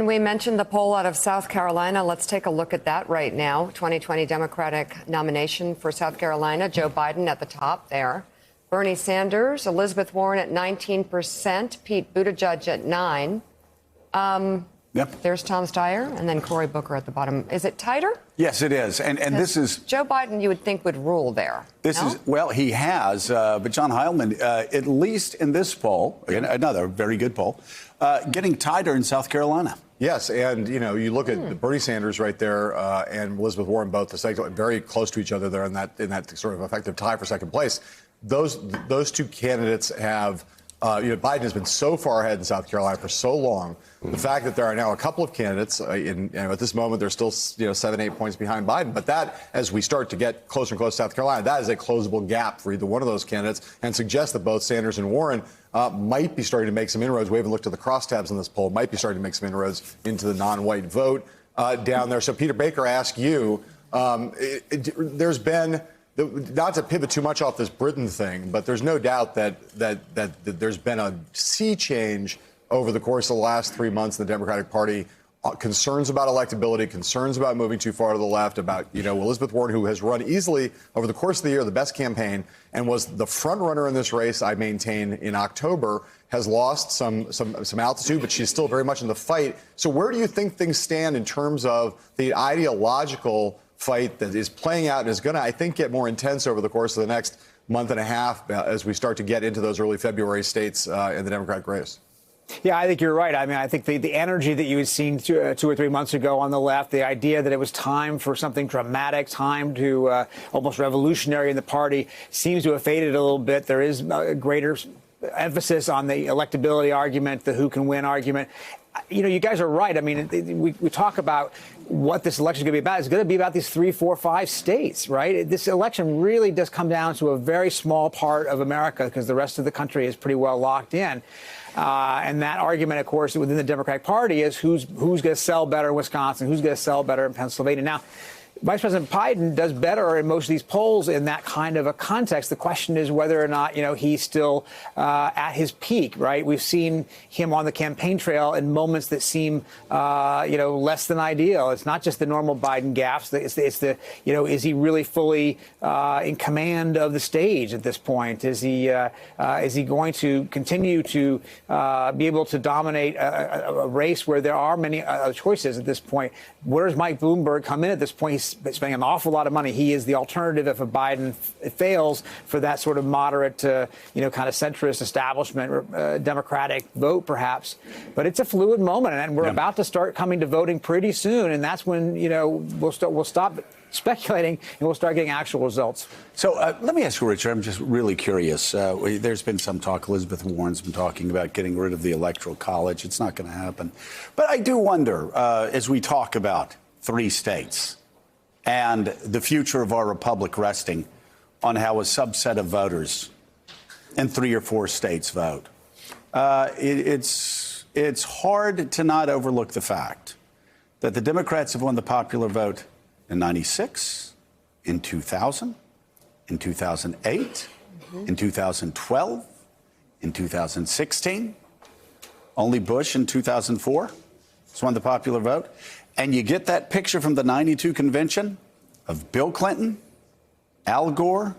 Stephen, we mentioned the poll out of South Carolina. Let's take a look at that right now. 2020 Democratic nomination for South Carolina. Joe Biden at the top there. Bernie Sanders, Elizabeth Warren at 19%, Pete Buttigieg at 9%. Yep. There's Tom Steyer, and then Cory Booker at the bottom. Is it tighter? Yes, it is. And this is... Joe Biden, you would think, would rule there. Well, he has. But John Heilman, at least in this poll, again, another very good poll, getting tighter in South Carolina. Yes, and, you look at Bernie Sanders right there and Elizabeth Warren, both very close to each other there in that sort of effective tie for second place. Those two candidates have... Biden has been so far ahead in South Carolina for so long. The fact that there are now a couple of candidates, at this moment, they're still 7-8 points behind Biden. But that, as we start to get closer and closer to South Carolina, that is a closable gap for either one of those candidates, and suggests that both Sanders and Warren might be starting to make some inroads. We haven't looked at the crosstabs in this poll. Might be starting to make some inroads into the non-white vote down there. So, Peter Baker, ask you, there's been... Not to pivot too much off this Britain thing, but there's no doubt that there's been a sea change over the course of the last 3 months in the Democratic Party. Concerns about electability, concerns about moving too far to the left, about, Elizabeth Warren, who has run easily over the course of the year, the best campaign, and was the front runner in this race, I maintain, in October, has lost some altitude, but she's still very much in the fight. So where do you think things stand in terms of the ideological fight that is playing out and is going to, I think, get more intense over the course of the next month and a half as we start to get into those early February states in the Democratic race? Yeah, I think you're right. I mean, I think the energy that you had seen 2 or 3 months ago on the left, the idea that it was time for something dramatic, time to almost revolutionary in the party, seems to have faded a little bit. There is a greater emphasis on the electability argument, the who can win argument. You guys are right. I mean, we talk about what this election is going to be about. It's going to be about these 3, 4, 5 states, right? This election really does come down to a very small part of America because the rest of the country is pretty well locked in. And that argument, of course, within the Democratic Party is who's going to sell better in Wisconsin, who's going to sell better in Pennsylvania. Now, Vice President Biden does better in most of these polls in that kind of a context. The question is whether or not, he's still at his peak, right? We've seen him on the campaign trail in moments that seem, less than ideal. It's not just the normal Biden gaffes. It's the is he really fully in command of the stage at this point? Is he going to continue to be able to dominate a race where there are many other choices at this point? Where does Mike Bloomberg come in at this point? He's spending an awful lot of money. He is the alternative if a Biden fails for that sort of moderate, kind of centrist establishment, Democratic vote, perhaps. But it's a fluid moment, and we're about to start coming to voting pretty soon, and that's when we'll stop speculating and we'll start getting actual results. So let me ask you, Richard. I'm just really curious. There's been some talk. Elizabeth Warren's been talking about getting rid of the Electoral College. It's not going to happen. But I do wonder, as we talk about 3 states and the future of our republic resting on how a subset of voters in 3 or 4 states vote, it's hard to not overlook the fact that the Democrats have won the popular vote in 96, in 2000, in 2008, in 2012, in 2016. Only Bush in 2004 has won the popular vote. And you get that picture from the 92 convention of Bill Clinton, Al Gore,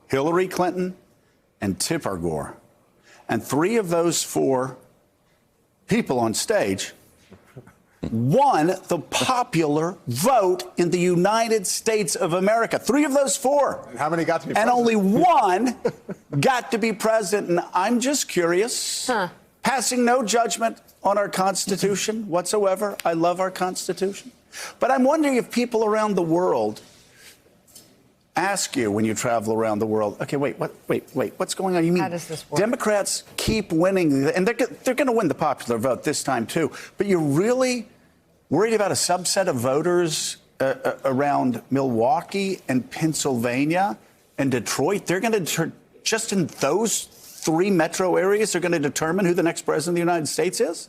Hillary Clinton, and Tipper Gore. And 3 of those 4 people on stage won the popular vote in the United States of America. 3 of those 4. How many got to be president? And only 1 got to be president. And I'm just curious, passing no judgment on our Constitution whatsoever. I love our Constitution. But I'm wondering if people around the world ask you when you travel around the world, okay, wait, what's going on? You mean how does this work? Democrats keep winning, and they're going to win the popular vote this time, too. But you're really worried about a subset of voters around Milwaukee and Pennsylvania and Detroit? They're going to, just in those 3 metro areas, they're going to determine who the next president of the United States is?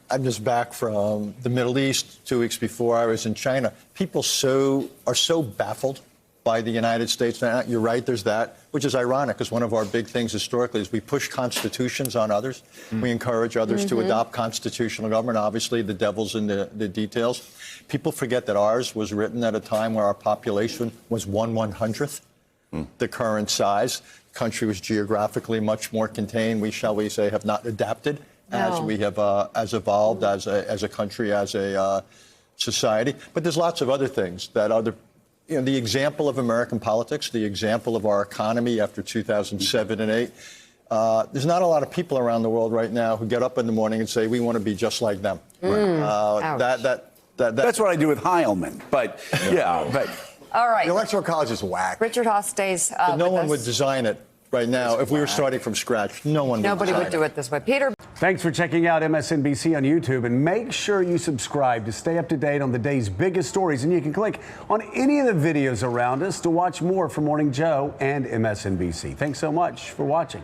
I'm just back from the Middle East 2 weeks before I was in China. People are so baffled by the United States now. You're right, there's that. which is ironic because one of our big things historically is we push constitutions on others. We encourage others to adopt constitutional government. Obviously, the devil's in the details. People forget that ours was written at a time where our population was 1/100th the current size. The country was geographically much more contained. We, shall we say, have not adapted as we have as evolved as a country, as a society. But there's lots of other things that other, the example of American politics, the example of our economy after 2007 and 8. There's not a lot of people around the world right now who get up in the morning and say we want to be just like them. That's what I do with Heilman. But but. All right. The Electoral College is whack. Richard Haass stays no one with would us. design it right now if we were starting from scratch. Nobody would do it this way. Peter. Thanks for checking out MSNBC on YouTube, and make sure you subscribe to stay up to date on the day's biggest stories. And you can click on any of the videos around us to watch more from Morning Joe and MSNBC. Thanks so much for watching.